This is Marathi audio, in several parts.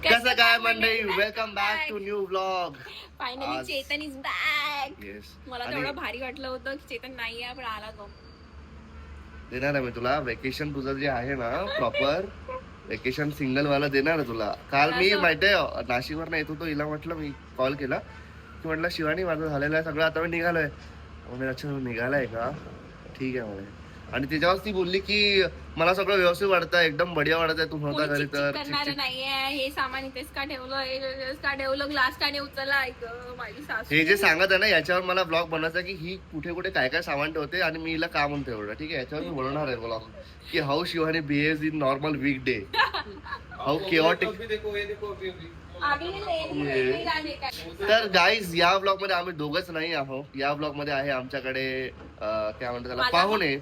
कसं काय मंडळी, welcome back to new vlog. Finally Chetan is back. Yes, मला तेवढं भारी वाटलं होतं की चेतन नाही आहे पण आला तो. देणार आहे मी तुला वेकेशन. तुझं जे आहे ना प्रॉपर वेकेशन सिंगल वाला देणार आहे तुला. काल मी माहितीये नाशिकवर येत होतो, हिला म्हटलं, मी कॉल केला की म्हटलं शिवानी माझं झालेलं आहे सगळं, आता मी निघालोय. म्हणे अच्छा निघालाय का, ठीक आहे म्हणे. आणि त्याच्यावर ती बोलली की मला सगळं व्यवस्थित वाटतं, एकदम बढिया वाटत आहे, तू होता घरी तर करणार नाहीये. हे सामान इथेच का ठेवलं, हे का ठेवलं, ग्लास का नाही उचलला. ऐक माझी सासू हे जे सांगत आहे ना याच्यावर मला ब्लॉग बनवायचा की ही कुठे कुठे काय काय सामान ठेवते आणि मी हिला का म्हणतो एवढं. ठीक आहे, याच्यावर मी बनवणार आहे ब्लॉग की how Shivani behaves in normal weekday, how chaotic. तर गाईज या ब्लॉग मध्ये आम्ही दोघच नाही आहोत. या ब्लॉग मध्ये आहे आमच्याकडे काय म्हणतात त्याला, पाहुणे.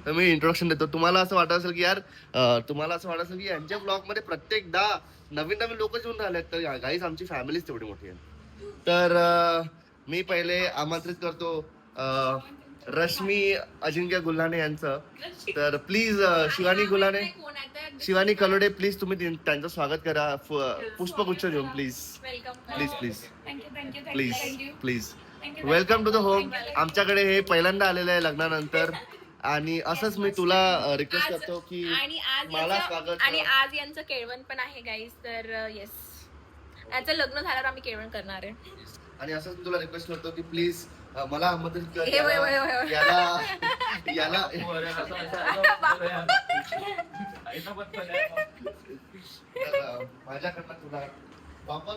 तर मी इंट्रोडक्शन देतो. तुम्हाला असं वाटत असेल की यार तुम्हाला असं वाटत असेल की यांच्या ब्लॉग मध्ये प्रत्येकदा नवीन नवीन लोक येऊन राहिलेत, तर गाईज आमची फॅमिलीच तेवढी मोठी आहे. तर मी पहिले आमंत्रित करतो रश्मी अजिंक्य गुल्हाने यांचं. तर प्लीज शिवानी गुल्हाने, शिवानी कलोडे, प्लीज तुम्ही त्यांचं स्वागत करा पुष्पगुच्छ घेऊन. Please please please please please welcome to the home. आमच्याकडे हे पहिल्यांदा आलेलं आहे लग्नानंतर. आणि असंच मी तुला रिक्वेस्ट करतो की मला स्वागत. आणि आज यांचं केळवण पण आहे गाईज. तर येस, याचं लग्न झाल्यावर आम्ही केळवण करणार आहे. आणि असंच तुला रिक्वेस्ट करतो की प्लीज मला आमंत्रित कर याला माझ्याकडनं तुला वापर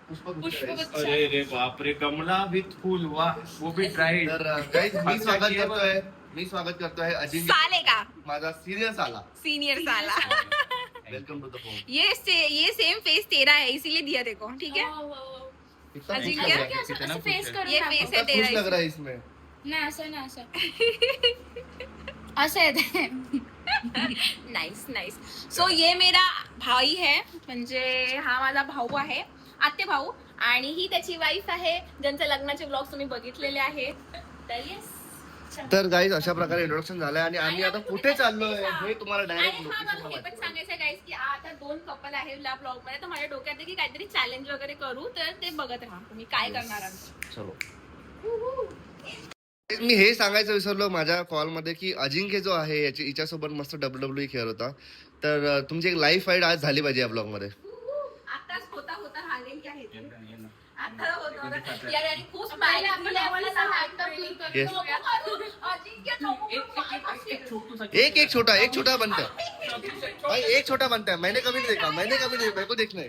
पुष्पगुच्छ. अरे रे बाप रे, कमला विथ फूल, वाह, वो भी ड्राइड. तर मी स्वागत करतोय अजिंक्य. साले का माझा सीनियर साला. Welcome to the home. ये सेम फेस तेरा है इसीलिए दिया देखो. ठीक है अजिंक्य, कितना फेस कर ये फेस है खुश तेरा. लग रहा है इसमें. नाइस. सो ये मेरा भाई है, म्हणजे हा माझा भाऊ आहे, आत्ते भाऊ. आणि ही त्याची वाईफ आहे, ज्यांच्या लग्नाचे ब्लॉग तुम्ही बघितलेले आहेत. तर येस, तर गाईज अशा प्रकारे इंट्रोडक्शन झालंय आणि आम्ही आता कुठे चाललोय हे तुम्हाला डायरेक्ट आणि हा मला हे पण सांगायचं गाईज की आता 2 कपल आहे या ब्लॉग मध्ये. तर माझ्या डोक्यात आहे की काहीतरी चॅलेंज वगैरे करू, तर ते बघत राहा तुम्ही काय करणार आहात. चलो. मी हे सांगायचं विसरलो माझ्या कॉल मध्ये की अजिंक्य जो आहे हिच्यासोबत मस्त WWE खेळत होता. तर तुमची एक लाईव्ह फाईट आज झाली पाहिजे या ब्लॉग मध्ये. आताच होता राहिलेली आहे ती. आता होतं यार, आणि खूप स्माइल आपल्या लेवलला ऍक्टर फील करतो. अजिंक्य एक छोटा बनता भाई, एक छोटा बनता है. मैंने कभी नहीं देखा, मेरे को देखना है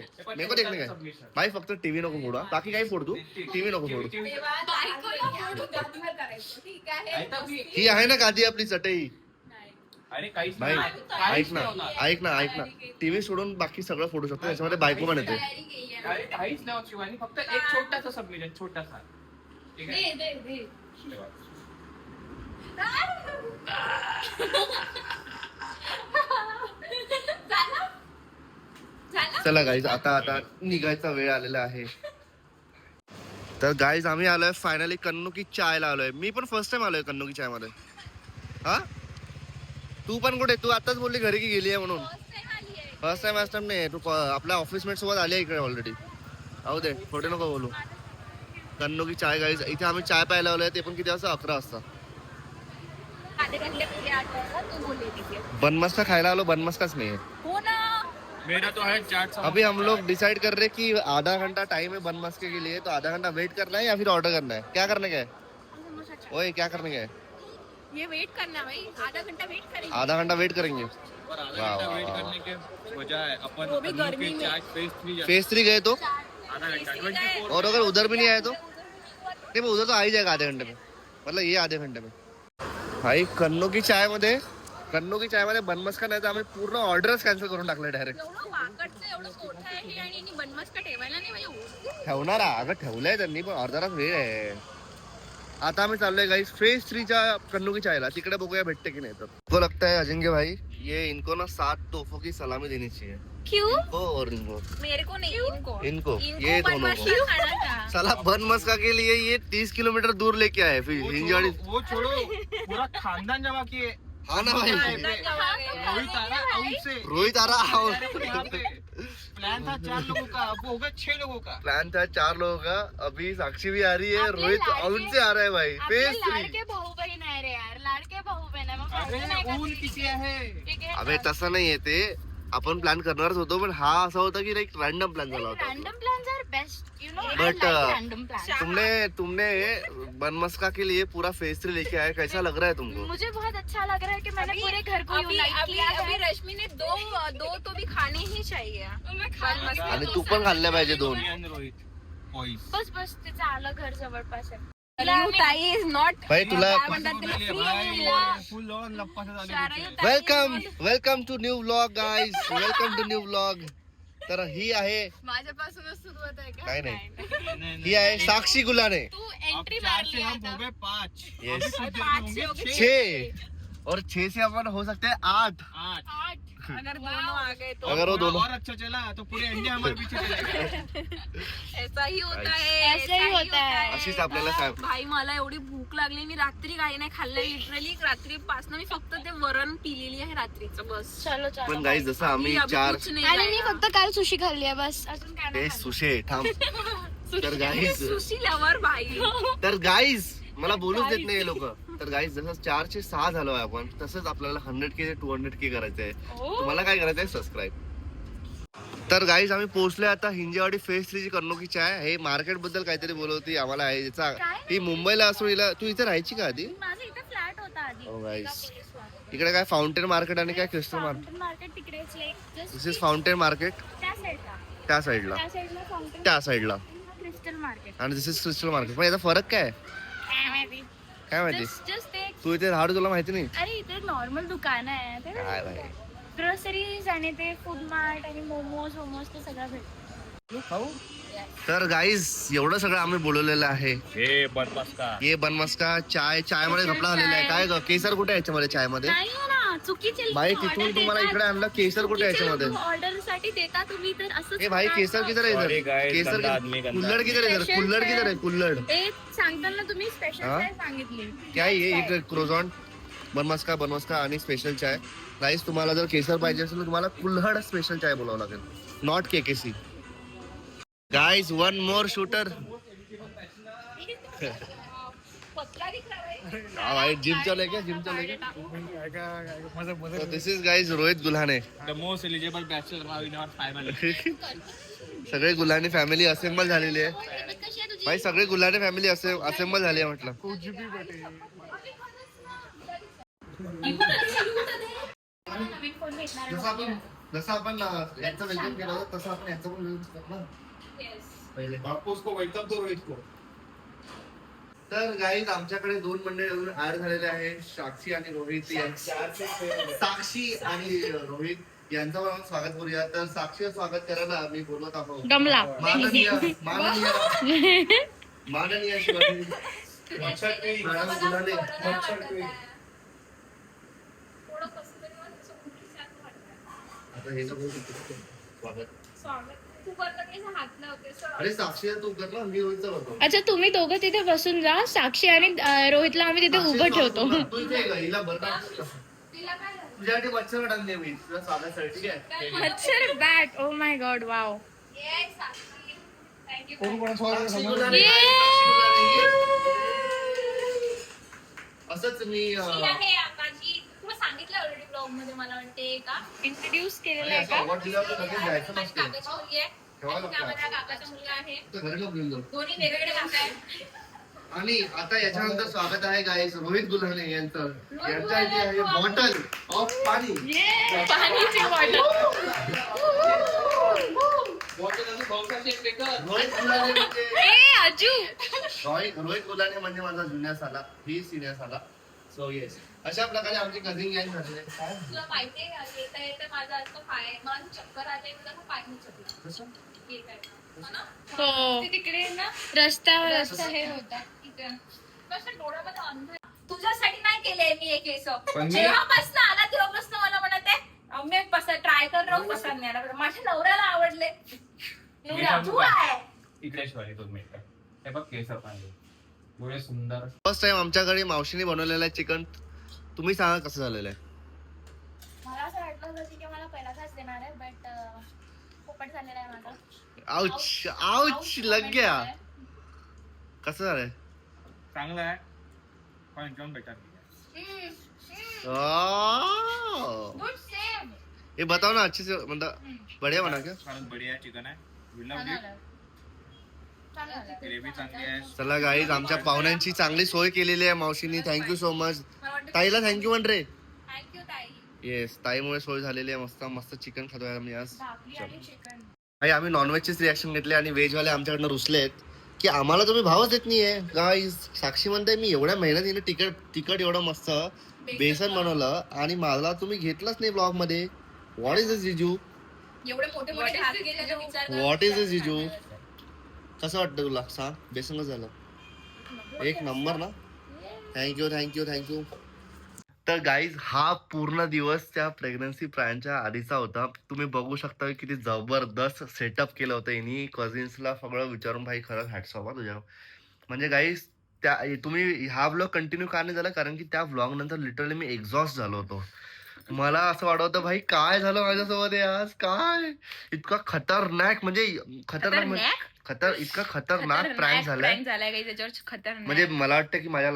भाई. फक्त टीव्ही नको फोडू, बाकी काही फोड, तू टीव्ही नको फोडू. ठीक आहे. ही आहे ना गादी आपली चटई. अरे काहीच भाई नाही. ऐक ना टीव्ही सोडून बाकी सगळं फोडू शकतो, त्याच्यामध्ये बायको पण येते. अरे काहीच नाही होत शिवानी, फक्त एक छोटासा सबमिशन, छोटासा. ठीक आहे, दे. चला गाईज, आता निघायचा वेळ आलेला आहे. तर गाईज आम्ही आलोय फायनली कन्नुकी चायला आलोय. मी पण फर्स्ट टाइम आलोय कन्नुकी चाय मध्ये. हा, तू पण कुठे? तू आताच बोलली घरी की गेली आहे म्हणून. फर्स्ट टाइम नाही, तू आपल्या ऑफिसमेट सोबत आली आहे इकडे ऑलरेडी. अहो दे, खोटे नको बोलू. कन्नुकी चाय गाईज, इथे आम्ही चाय प्यायला आलोय, ते पण किती वाजता? 11 वाजता. बनमस्का खायला आलो, बनमस्काच नाही है. हो ना, मेरा तो है चाट. अभी हम लोग डिसाइड कर रहे कि आधा घंटा टाइम है बनमस्के के लिए, तो आधा घंटा वेट करना है या फिर ऑर्डर करना है? क्या करने का है? ओए क्या करने का है? ये वेट करना भाई, आधा घंटा वेट करेंगे. आधा घंटा वेट करेंगे. वेट करने के बजाय अपन वो भी गर्मी में. चाट फेज 3 गए तो, आधा घंटा 24. और अगर उधर भी नहीं आए तो नहीं, उधर तो आ ही जाएगा आधे घंटे में, मतलब ये आधे घंटे में. भाई कन्नुकी चाय मध्ये बनमस्का नाही तर आम्ही पूर्ण ऑर्डरच कॅन्सल करून टाकलं डायरेक्ट. एवढं वाकडचं, एवढं मोठं आहे हे, आणि बनमस्का ठेवायला नाही म्हणजे. ठेवणार अगं, ठेवलंय त्यांनी, पण अर्धा तास वेळ आहे. आता आम्ही चाललोय गाइस फेज 3 च्या कन्नुकी चायला. तिकडे बघूया भेटते की नाही. तर तो लगता है अजिंक्य भाई ये इनको ना 7 तोहफों की सलामी देनी चाहिए. क्यों? इनको और इनको. मेरे को नहीं, इनको ये दोनों को. साला बनमस्का के लिए ये 30 किलोमीटर दूर लेके आए. फिर हिंजवाड़ी वो छोड़ो, पूरा खानदान जमा किए. हाँ ना भाई, रोहित आ रहा रोहित आ रहा प्लान था 4 लोगों का, अब वो होगा 6 लोगों का। प्लान था 4 लोगों का, अभी साक्षी भी आ रही है, आपले रोहित लाडके- आउट से आ रहा है भाई, आपले फेज 3। लाडके भाऊ बहीण आहे रे यार, लाडके भाऊ बहीण आहे, मग फायदा नाही का अरे ऊन ते? किती आहे? ठीक आहे. अबे तसं नाहीये ते, आपण प्लॅन करणारच होतो, पण हा असा होता की लाईक रॅन्डम प्लॅन झाला होता. Random plans are best, you know. But, random plan. तुमने बनमस्का के लिए पूरा फेज 3 लेके आए, कैसा लग रहा है तुमको? मुझे बहुत अच्छा लग रहा है कि मैंने पूरे घर को यूनाइट किया है. अभी रश्मि ने दो तो भी खाने ही चाहिए. आणि तू पण खाल्ले पाहिजे 2. रोहित बॉईज. बस बस तिचं आलं घर जवळपास आहे. ताई इज नॉट भाई तुला फुल ऑन लप्पाचं झालं. Welcome to new vlog guys, welcome to new vlog. तर ही आहे, माझ्यापासूनच सुरुवात आहे का? काय नाही, ही आहे साक्षी गुलाने. तू अब एंट्री 4 मारली से हम आता. हो गए 5. Yes. अभी कुछ देर में होंगे 6 और 6 से अपन हो सकते हैं 8. 8. 8. अगर दोनों आ गए तो अगर वो दोनों और अच्छा चला तो पूरे इंडिया हमारे पीछे चलेगा. ऐसा ही होता है. ऐसा ही होता है. अशीच आपल्याला काय भाई मला एवढी भूक लागली, मी रात्री काही नाही खाल्लं. लिटरली रात्रीपासून मी फक्त ते वरण पिलेली आहे रात्रीचं, बस. चलो चलो. पण गाईज जसं आम्ही अभी 4 कुछ नहीं आणि मी जाएगा. फक्त काल सुशी खाल्ली आहे बस, अजून काय ते नाही सुशे थांब. तर गाईज सुशी लवर भाई. तर गाईज मला बोलूच देत नाही लोक. तर गाईज जसं 4 से 6 झालो आहे आपण, तसंच आपल्याला 100K ते 200K करायचंय. तुम्हाला काय करायचंय? सबस्क्राईब. तर गाईज आम्ही पोहोचलोय आता हिंजेवाडी फेज 3 ची करणुकीची आहे. हे मार्केट बद्दल काहीतरी बोलवती आम्हाला आहे याचा. ही मुंबईला असून हिला, तू इथे राहायची का आधी? माझं इथे फ्लॅट होता आधी. हो गाईज, इकडे काय फाउंटेन मार्केट आणि काय क्रिस्टल मार्केट. फाउंटन मार्केट तिकडेच दिस जस्ट इज फाउंटेन मार्केट त्या साईडला. त्या साईडला, त्या साईडला फाउंटन, त्या साईडला, क्रिस्टल मार्केट. आणि दिस इज क्रिस्टल मार्केट. पण याचा फरक काय आहे? काय माहिती? जस्ट ते. तू इथे राहतो तुला माहिती नाही अरे इथे नॉर्मल दुकान आहे ते, काय भाई. ग्रोसरीज आणि ते फूड मार्ट आणि मोमोज ते सगळं भेटतं. तर गाईज एवढं सगळं आम्ही बोलवलेलं आहे. हे बनमस्का. ये बनमस्का चाय मध्ये घपला झालेला आहे. काय ग, केसर कुठे आहे याच्यामध्ये चाय मध्ये? नाही हो ना, चुकीचे भाई तिथून तुम्हाला इकडे आणलं, केसर कुठे आहे याच्यामध्ये? ऑर्डर साठी देता तुम्ही तर असं. ए भाई केसर किधर है Sorry इधर? guys, केसर गंदा आदमी, गंदा कुल्लड किधर है इधर? Special कुल्लड है. किधर है? कुल्लड ते सांगताना तुम्ही स्पेशल हा? काय सांगितली. क्या है ये? एक क्रोझॉन, बनमस्का आणि स्पेशल चाय. गाईज तुम्हाला जर केसर पाहिजे असेल तर तुम्हाला कुल्हड स्पेशल चाय बोलावं लागेल, not KKC. Guys one more shooter. भाई जिम चले क्या? जिम चले क्या? This is guys Rohit Gulhane. The most eligible bachelor now in our family. सगळे गुल्हाने फॅमिली असेंबल झालेली आहे. कशी आहे तुझी? भाई सगळे गुल्हाने फॅमिली असेंबल झाली आहे म्हटलं. नवीन फोन भेटणार आहे. जसं आपण याचं वेलकम केलं होतं तसं आपण याचं पण वेलकम ना पहिले. तर गाईज आमच्याकडे 2 मंडळी अजून ऍड झालेले आहे, साक्षी आणि रोहित. साक्षी आणि रोहित यांचं पण स्वागत करूया. तर साक्षीचं स्वागत करायला मी बोलत आहोत दमला. माननीय माननीय माननीय शिवाजी मॅडम गुलाने. आता हे लोक स्वागत. अरे साक्षी तू कर ना, मी रोहितचा होतो. अच्छा, तुम्ही दोघं तिथे बसून जा. साक्षी आणि रोहितला आम्ही तिथे उभं ठेवतो. तू इथे ये ग, हिला बरं तुझ्यासाठी मच्छर आणले मी तुझ्या स्वागतासाठी. ठीक आहे. मच्छर bat. Oh my god, wow. Sakshi Gulane. असंच मी सांगितलं ऑलरेडी ब्लॉग मध्ये, मला वाटते का इंट्रोड्यूस केलेलं आहे का? अवॉर्ड दिल्यावर तर लगेच जायचं माझ्या नसतं. काकाची मुलगी आहे ठेवायला आणि माझ्या काकाचा मुलगा आहे. तर घरी नको घेऊन जाऊ. दोन्ही वेगवेगळे काका आहेत. आणि आता याच्यानंतर स्वागत आहे गाईस रोहित गुल्हाने यांचं. यांच्या इथे आहे बॉटल ऑफ पाणी. पाणीची बॉटल. रोहित गुल्हाने म्हणजे ए अजू. रोहित गुल्हाने म्हणजे माझा जुन्या साला, ही सिनियर साला. सो येस, अशा प्रकारे आमची कझिंग गँग झालेली आहे. तुला माहितीये का, येता येता माझा आता पाय, मला चक्कर आले, मला पाय चकला. कसं? येत आहे. हो ना? हो. ते तिकडे ना रस्त्यावर रस्ता हे होता. इथे. कसं डोळ्यामध्ये अंध आहे. तुझ्यासाठी नाही केले मी हे केस. पण मी- जेव्हापासून आला तेव्हापासून मला म्हणत आहे मी ट्राय कर राहू पसंत नाही. माझ्या नवऱ्याला आवडले. नवरा तू आहे. इकडे शिवाय 2 मिनिटं. हे बघ केसर पाहिजे. एवढे सुंदर. फर्स्ट टाइम आमच्याकडे मावशीने बनवलेलं आहे चिकन. तुम्ही सांगा कसं झालेलं आहे. मला असं वाटलं होतं की मला पहिला घास देणार आहे, बट खूप पोपट झालेला आहे माझा. आउच आउच लग गया. कसं झालंय? चांगलं आहे पण एकदम बेटर. Good same. ये बताओ ना अच्छे से मतलब बढ़िया बना क्या? कारण बढिया चिकन आहे. ग्रेव्ही चांगली आहे. चला गाईज आमच्या पाहुण्यांची चांगली सोय केलेली आहे मावशीनी. Thank you so much. ताईला थँक्यू म्हण रे. थँक्यू ताई. येस ताईमुळे सोय झालेली आहे. मस्त मस्त चिकन खातोय आम्ही आज. भाकरी आणि चिकन. भाई आम्ही नॉनव्हेजचेच रिॲक्शन घेतले आणि व्हेजवाले आमच्याकडनं रुसले आहेत की आम्हाला तुम्ही भावच देत नाहीये. गाईज साक्षी म्हणताय मी एवढ्या मेहनतीने तिखट एवढं मस्त बेसन बनवलं आणि मला तुम्ही घेतलंच नाही ब्लॉग मध्ये. व्हॉट इज दिस जिजू? एवढे मोठे मोठे हात गेले तर विचार कर. व्हॉट इज दिस जिजू? कसं वाटतं तुला सांग? बेसन कसं झालं? एक नंबर ना. Thank you thank you thank you. तर गाईज हा पूर्ण दिवस त्या प्रेग्नन्सी प्लॅनच्या आधीचा होता. तुम्ही बघू शकता किती जबरदस्त सेटअप केलं होतं यांनी. कझिन्सला सगळं विचारून भाई खरंच हॅट्स ऑफ तुझ्या. म्हणजे गाईज त्या तुम्ही हा व्लॉग कंटिन्यू का नाही झाला कारण की त्या व्लॉग नंतर लिटरली मी एक्झॉस्ट झालो होतो. मला असं वाटत होतं भाई काय झालं माझ्यासोबत आज. काय इतका खतरनाक म्हणजे इतका खतरनाक प्रँक झालाय. प्रँक झालाय काही त्याच्यावर खतरनाक. म्हणजे मला वाटतं की माझ्या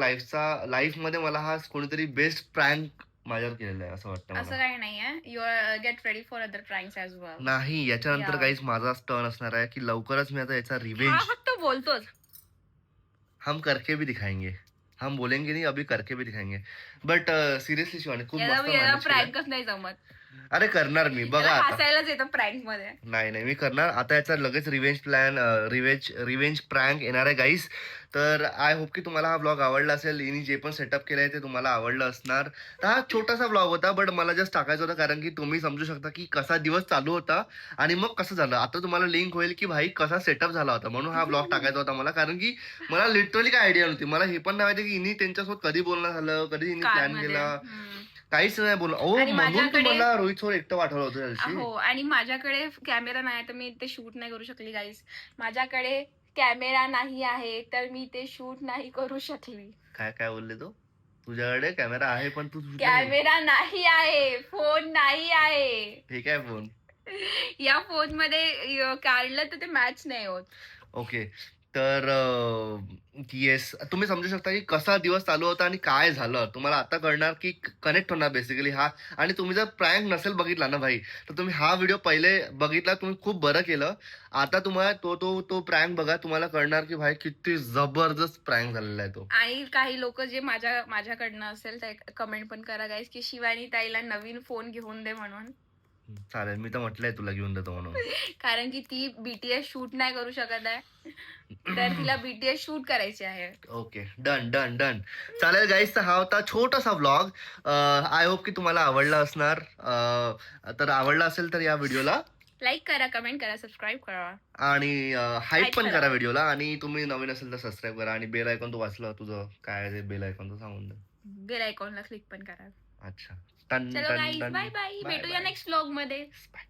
लाईफ मध्ये मला हा कोणीतरी बेस्ट प्रँक माझ्यावर केलेला आहे असं वाटतं असं मला. काही नाहीये. You get ready for other pranks as well. नाही याच्यानंतर Yeah. काहीच माझा टर्न असणार आहे की लवकरच मी आता याचा हा रिवेंज फक्त बोलतोच. हम करके भी दिखाएंगे. हम बोलेंगे नहीं अभी करके भी दिखाएंगे. बट सिरियसली शिवानी खूप मस्त manage केलंय. प्रँकच नाही जमत. अरे करणार मी बघा त्याला आता. हसायलाच येतं प्रँक मध्ये. नाही मी करणार आता याचा लगेच रिवेंज प्रँक येणार आहे गाईस. तर आय होप की तुम्हाला हा ब्लॉग आवडला असेल. यांनी जे पण सेटअप केलंय ते तुम्हाला आवडलं असणार. तर हा छोटासा ब्लॉग होता बट मला जस्ट टाकायचा होता कारण की तुम्ही समजू शकता की कसा दिवस चालू होता आणि मग कसं झालं. आता तुम्हाला लिंक होईल की भाई कसा सेटअप झाला होता म्हणून हा ब्लॉग टाकायचा होता मला. कारण की मला लिटरली काय आयडिया नव्हती. मला हे पण नाही माहिती की हिनी त्यांच्यासोबत कधी बोलणं झालं कधी हिनी प्लॅन कारमध्ये. केला हम्म. काहीच नाही बोललं. ओ आणि म्हणून माझ्याकडे- तुम्हाला रोहित सोबत एकटं पाठवलं होतं त्या दिवशी. हो आणि माझ्याकडे कॅमेरा नाही तर मी ते शूट नाही करू शकली गाईस. माझ्याकडे कॅमेरा नाही आहे तर मी ते शूट नाही करू शकली. काय बोलले तो? तुझ्याकडे कॅमेरा आहे पण तू कॅमेरा नाही आहे. फोन नाही आहे. ठीक आहे फोन. या फोन मध्ये काढलं तर ते मॅच नाही होत. ओके तर येस तुम्ही समजू शकता की कसा दिवस चालू होता आणि काय झालं. तुम्हाला आता कळणार की कनेक्ट होणार बेसिकली हा. आणि तुम्ही जर प्रँक नसेल बघितला ना भाई तर तुम्ही हा व्हिडिओ पहिले बघितला तुम्ही खूप बरं केलं. आता तुम्हाला तो प्रँक बघा तुम्हाला कळणार की भाई किती जबरदस्त प्रँक झालेला आहे तो. आणि काही लोक जे माझ्याकडनं असेल ते कमेंट पण करा गाईस की शिवानी ताईला नवीन फोन घेऊन दे म्हणून. चालेल मी तर म्हटलंय तुला घेऊन देतो म्हणून. कारण की ती बीटीएस शूट नाही करू शकत आहे तर तिला बीटीएस शूट करायची आहे. ओके डन चालेल गाईस. तर हा होता छोटासा व्लॉग. आय होप की तुम्हाला आवडला असणार. तर आवडला असेल तर या व्हिडिओला लाईक करा, कमेंट करा, सबस्क्राईब करा आणि हाईप Hype पण करा. करा व्हिडिओला. आणि तुम्ही नवीन असेल तर सबस्क्राईब करा आणि बेल आयकॉन तू वाचलं तुझं काय आहे बेल आयकॉन तो सांगून दे. बेल आयकॉनला क्लिक पण करा. अच्छा. टन चलो टन गाईज टन. Bye bye. Bye, भेटूया bye. नेक्स्ट व्लॉग मध्ये. Bye.